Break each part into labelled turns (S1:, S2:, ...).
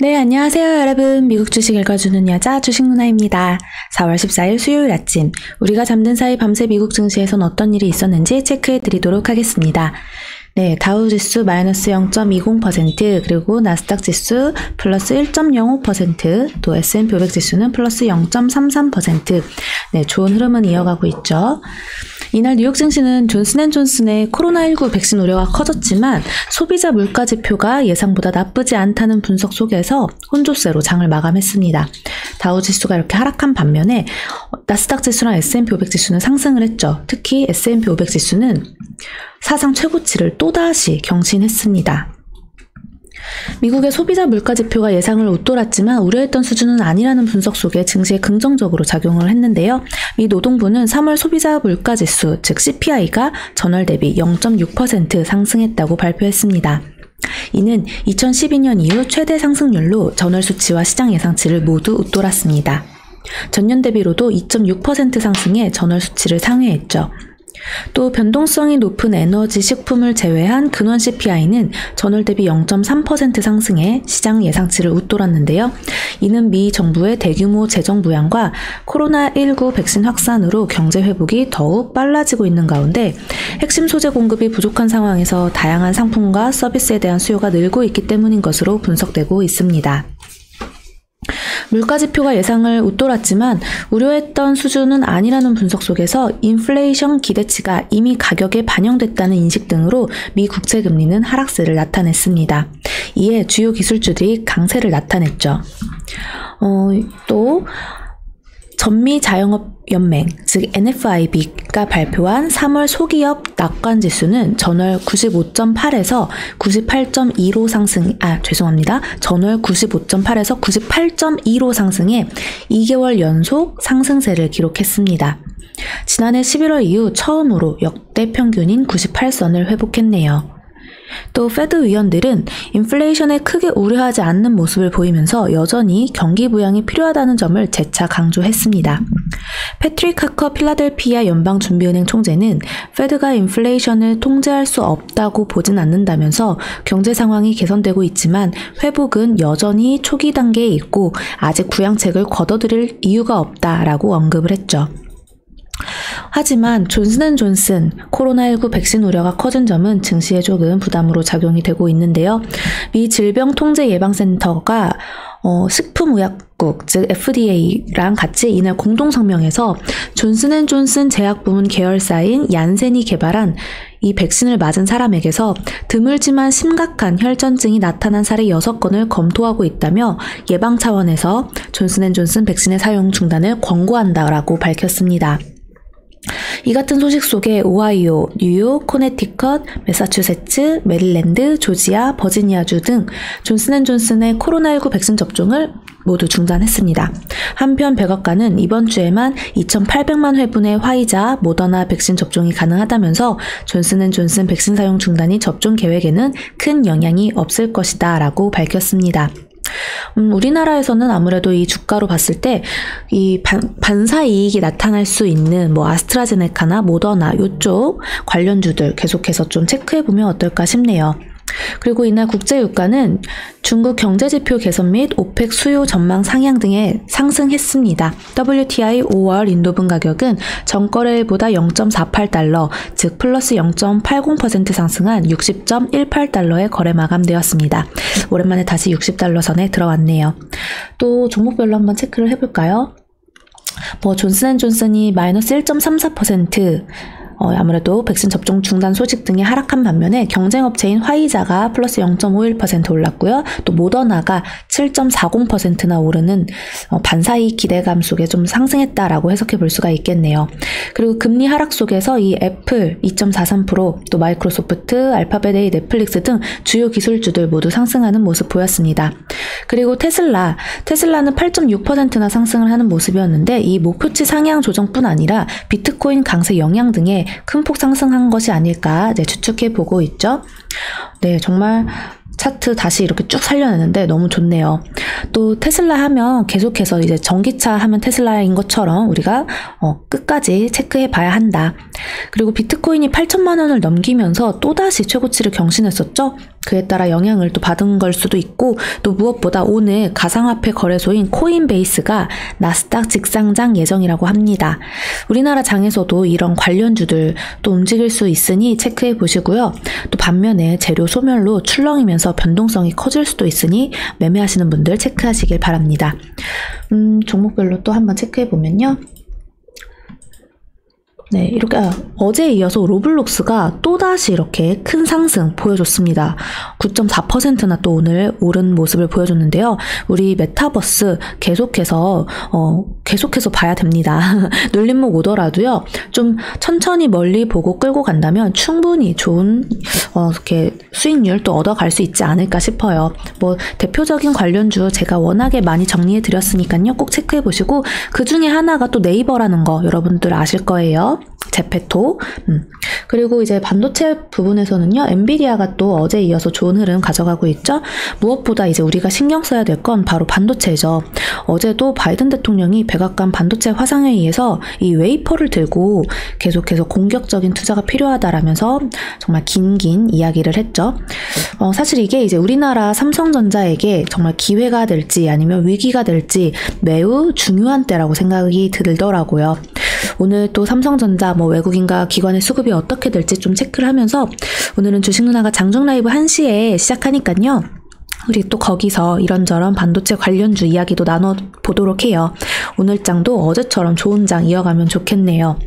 S1: 네, 안녕하세요, 여러분. 미국 주식 읽어주는 여자 주식누나입니다. 4월 14일 수요일 아침, 우리가 잠든 사이 밤새 미국 증시에선 어떤 일이 있었는지 체크해드리도록 하겠습니다. 네, 다우지수 마이너스 0.20%, 그리고 나스닥 지수 플러스 1.05%, 또 S&P 500 지수는 플러스 0.33%. 네, 좋은 흐름은 이어가고 있죠. 이날 뉴욕 증시는 존슨앤존슨의 코로나19 백신 우려가 커졌지만 소비자 물가 지표가 예상보다 나쁘지 않다는 분석 속에서 혼조세로 장을 마감했습니다. 다우지수가 이렇게 하락한 반면에 나스닥 지수랑 S&P 500 지수는 상승을 했죠. 특히 S&P 500 지수는 사상 최고치를 또다시 경신했습니다. 미국의 소비자 물가 지표가 예상을 웃돌았지만 우려했던 수준은 아니라는 분석 속에 증시에 긍정적으로 작용을 했는데요. 미 노동부는 3월 소비자 물가 지수, 즉 CPI가 전월 대비 0.6% 상승했다고 발표했습니다. 이는 2012년 이후 최대 상승률로 전월 수치와 시장 예상치를 모두 웃돌았습니다. 전년 대비로도 2.6% 상승해 전월 수치를 상회했죠. 또 변동성이 높은 에너지, 식품을 제외한 근원 CPI는 전월 대비 0.3% 상승해 시장 예상치를 웃돌았는데요. 이는 미 정부의 대규모 재정 부양과 코로나19 백신 확산으로 경제 회복이 더욱 빨라지고 있는 가운데 핵심 소재 공급이 부족한 상황에서 다양한 상품과 서비스에 대한 수요가 늘고 있기 때문인 것으로 분석되고 있습니다. 물가 지표가 예상을 웃돌았지만 우려했던 수준은 아니라는 분석 속에서 인플레이션 기대치가 이미 가격에 반영됐다는 인식 등으로 미 국채금리는 하락세를 나타냈습니다. 이에 주요 기술주들이 강세를 나타냈죠. 또 전미자영업연맹, 즉 NFIB가 발표한 3월 소기업 낙관지수는 전월 95.8에서 98.2로 전월 95.8에서 98.2로 상승해 2개월 연속 상승세를 기록했습니다. 지난해 11월 이후 처음으로 역대 평균인 98선을 회복했네요. 또 페드 위원들은 인플레이션에 크게 우려하지 않는 모습을 보이면서 여전히 경기 부양이 필요하다는 점을 재차 강조했습니다. 패트릭 하커 필라델피아 연방준비은행 총재는 페드가 인플레이션을 통제할 수 없다고 보진 않는다면서 경제 상황이 개선되고 있지만 회복은 여전히 초기 단계에 있고 아직 부양책을 걷어들일 이유가 없다라고 언급을 했죠. 하지만 존슨앤존슨 코로나19 백신 우려가 커진 점은 증시에 조금 부담으로 작용이 되고 있는데요. 미 질병통제예방센터가 식품의약국, 즉 FDA랑 같이 이날 공동성명에서 존슨앤존슨 제약부문 계열사인 얀센이 개발한 이 백신을 맞은 사람에게서 드물지만 심각한 혈전증이 나타난 사례 6건을 검토하고 있다며 예방 차원에서 존슨앤존슨 백신의 사용 중단을 권고한다라고 밝혔습니다. 이 같은 소식 속에 오하이오, 뉴욕, 코네티컷, 매사추세츠, 메릴랜드, 조지아, 버지니아주 등 존슨앤존슨의 코로나19 백신 접종을 모두 중단했습니다. 한편 백악관은 이번 주에만 2,800만 회분의 화이자, 모더나 백신 접종이 가능하다면서 존슨앤존슨 백신 사용 중단이 접종 계획에는 큰 영향이 없을 것이다 라고 밝혔습니다. 우리나라에서는 아무래도 이 주가로 봤을 때 이 반사 이익이 나타날 수 있는 아스트라제네카나 모더나 이쪽 관련주들 계속해서 좀 체크해보면 어떨까 싶네요. 그리고 이날 국제유가는 중국 경제지표 개선 및 오펙 수요 전망 상향 등에 상승했습니다. WTI 5월 인도분 가격은 전거래일보다 0.48달러, 즉 플러스 0.80% 상승한 60.18달러에 거래 마감되었습니다. 오랜만에 다시 60달러 선에 들어왔네요. 또 종목별로 한번 체크를 해볼까요? 존슨앤존슨이 마이너스 1.34%, 아무래도 백신 접종 중단 소식 등이 하락한 반면에 경쟁업체인 화이자가 플러스 0.51% 올랐고요. 또 모더나가 7.40%나 오르는 반사이익 기대감 속에 좀 상승했다라고 해석해 볼 수가 있겠네요. 그리고 금리 하락 속에서 이 애플 2.43%, 또 마이크로소프트, 알파벳 A, 넷플릭스 등 주요 기술주들 모두 상승하는 모습 보였습니다. 그리고 테슬라는 8.6%나 상승을 하는 모습이었는데 이 목표치 상향 조정뿐 아니라 비트코인 강세 영향 등의 큰 폭 상승한 것이 아닐까 추측해 보고 있죠. 네, 정말 차트 다시 이렇게 쭉 살려내는데 너무 좋네요. 또 테슬라 하면 계속해서 이제 전기차 하면 테슬라인 것처럼 우리가 끝까지 체크해 봐야 한다. 그리고 비트코인이 8천만 원을 넘기면서 또다시 최고치를 경신했었죠. 그에 따라 영향을 또 받은 걸 수도 있고, 또 무엇보다 오늘 가상화폐 거래소인 코인베이스가 나스닥 직상장 예정이라고 합니다. 우리나라 장에서도 이런 관련주들 또 움직일 수 있으니 체크해 보시고요. 또 반면에 재료 소멸로 출렁이면서 변동성이 커질 수도 있으니 매매하시는 분들 체크하시길 바랍니다. 종목별로 또 한번 체크해 보면요. 네, 이렇게 어제에 이어서 로블록스가 또다시 이렇게 큰 상승 보여줬습니다. 9.4%나 또 오늘 오른 모습을 보여줬는데요. 우리 메타버스 계속해서 봐야 됩니다. 눌림목 오더라도요. 좀 천천히 멀리 보고 끌고 간다면 충분히 좋은 이렇게 수익률 또 얻어갈 수 있지 않을까 싶어요. 뭐 대표적인 관련주 제가 워낙에 많이 정리해 드렸으니까요. 꼭 체크해 보시고, 그 중에 하나가 또 네이버라는 거 여러분들 아실 거예요. 제페토. 그리고 이제 반도체 부분에서는요, 엔비디아가 또 어제 이어서 좋은 흐름 가져가고 있죠. 무엇보다 이제 우리가 신경 써야 될 건 바로 반도체죠. 어제도 바이든 대통령이 백악관 반도체 화상회의에서 이 웨이퍼를 들고 계속해서 공격적인 투자가 필요하다라면서 정말 긴 이야기를 했죠. 사실 이게 이제 우리나라 삼성전자에게 정말 기회가 될지 아니면 위기가 될지 매우 중요한 때라고 생각이 들더라고요. 오늘 또 삼성전자 외국인과 기관의 수급이 어떻게 될지 좀 체크를 하면서, 오늘은 주식 누나가 장중 라이브 1시에 시작하니까요. 우리 또 거기서 이런저런 반도체 관련주 이야기도 나눠보도록 해요. 오늘 장도 어제처럼 좋은 장 이어가면 좋겠네요.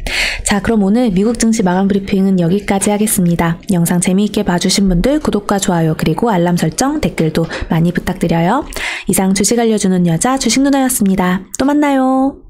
S1: 자, 그럼 오늘 미국 증시 마감 브리핑은 여기까지 하겠습니다. 영상 재미있게 봐주신 분들 구독과 좋아요 그리고 알람 설정, 댓글도 많이 부탁드려요. 이상 주식 알려주는 여자 주식 누나였습니다. 또 만나요.